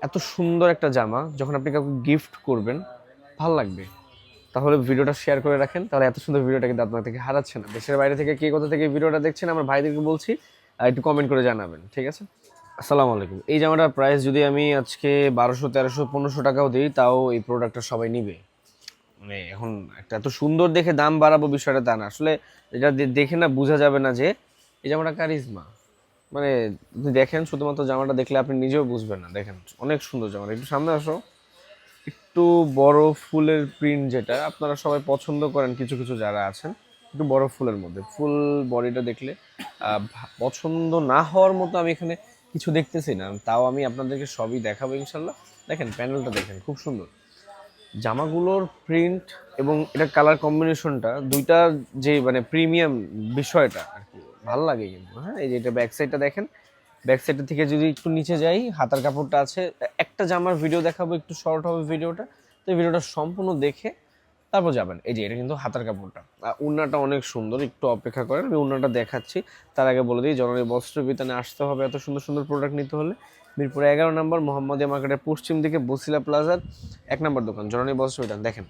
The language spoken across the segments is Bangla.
এত সুন্দর একটা জামা যখন আপনি কাউকে গিফট করবেন ভালো লাগবে। তাহলে ভিডিওটা শেয়ার করে রাখেন, তাহলে এত সুন্দর ভিডিওটা কিন্তু আপনার থেকে হারাচ্ছে না। দেশের বাইরে থেকে কে কোথা থেকে ভিডিওটা দেখছেন আমার ভাইদেরকে বলছি, একটু কমেন্ট করে জানাবেন, ঠিক আছে? আসসালামু আলাইকুম। এই জামাটার প্রাইস যদি আমি আজকে 1200, 1300, 1500 টাকাও দিই, তাও এই প্রোডাক্টটা সবাই নিবে। মানে এখন একটা এত সুন্দর দেখে দাম বাড়াবো বিষয়টা তা না, আসলে এটা দেখে না বোঝা যাবে না যে এই জামাটা কারিজমা। মানে আপনি দেখেন, শুধুমাত্র জামাটা দেখলে আপনি নিজেও বুঝবেন না। দেখেন অনেক সুন্দর জামাটা, একটু সামনে আসো। একটু বড় ফুলের প্রিন্ট, যেটা আপনারা সবাই পছন্দ করেন কিছু কিছু যারা আছেন, একটু বড় ফুলের মধ্যে ফুল বডিটা দেখলে পছন্দ না হওয়ার মতো আমি এখানে কিছু দেখতেছি না। তাও আমি আপনাদেরকে সবই দেখাবো ইনশাল্লাহ। দেখেন প্যানেলটা দেখেন, খুব সুন্দর জামাগুলোর প্রিন্ট এবং এটা কালার কম্বিনেশনটা, দুইটা যে মানে প্রিমিয়াম বিষয়টা আর কি ভালো লাগে কিন্তু। হ্যাঁ, এই যে এটা ব্যাক সাইডটা দেখেন, ব্যাক সাইডের থেকে যদি একটু নিচে যাই, হাতার কাপড়টা আছে। একটা জামার ভিডিও দেখাবো, একটু শর্ট হবে ভিডিওটা, তো এই ভিডিওটা সম্পূর্ণ দেখে তারপর যাবেন। এই যে এটা কিন্তু হাতার কাপড়টা, উন্নাটা অনেক সুন্দর, একটু অপেক্ষা করেন, আমি উন্নাটা দেখাচ্ছি। তার আগে বলে দিই, জননী বস্ত্র বিতানে আসতে হবে এত সুন্দর সুন্দর প্রোডাক্ট নিতে হলে মিরপুর 11 নম্বর মোহাম্মদিয়া মার্কেটের পশ্চিম দিকে বসিলা প্লাজার 1 নম্বর দোকান, জননী বস্ত্র বিতান। দেখেন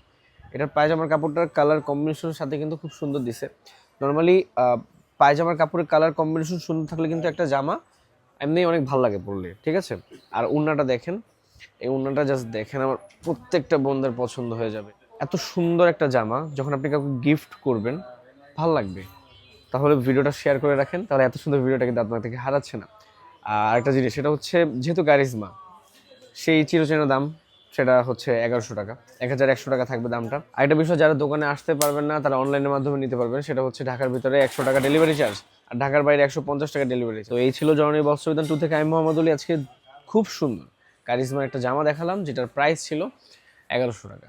এটার পায়জামার কাপড়টার কালার কম্বিনেশনের সাথে কিন্তু খুব সুন্দর দিছে। নর্মালি পায়জামার কাপড়ের কালার কম্বিনেশন সুন্দর থাকলে কিন্তু একটা জামা এমনি অনেক ভালো লাগে পরলে, ঠিক আছে? আর উন্নাটা দেখেন, এই উন্নাটা জাস্ট দেখেন, আমার প্রত্যেকটা বোনদের পছন্দ হয়ে যাবে। এত সুন্দর একটা জামা যখন আপনি কাউকে গিফট করবেন ভালো লাগবে। তাহলে ভিডিওটা শেয়ার করে রাখেন, তাহলে এত সুন্দর ভিডিওটা কিন্তু আপনার থেকে হারাচ্ছে না। আর একটা জিনিস, সেটা হচ্ছে যেহেতু কারিজমা, সেই চিরচেনা দাম, সেটা হচ্ছে 1100 টাকা, 1100 টাকা থাকবে দামটা। আরেকটা বিষয়, যারা দোকানে আসতে পারবেন না তারা অনলাইনের মাধ্যমে নিতে পারবেন, সেটা হচ্ছে ঢাকার ভিতরে 100 টাকা ডেলিভারি চার্জ, আর ঢাকার বাইরে 150 টাকা ডেলিভারি। তো এই ছিল জননী বস্ত্রবিতান 2 থেকে আমি মোহাম্মদ আলী। আজকে খুব সুন্দর কারিজমার একটা জামা দেখালাম, যেটার প্রাইস ছিল 1100 টাকা।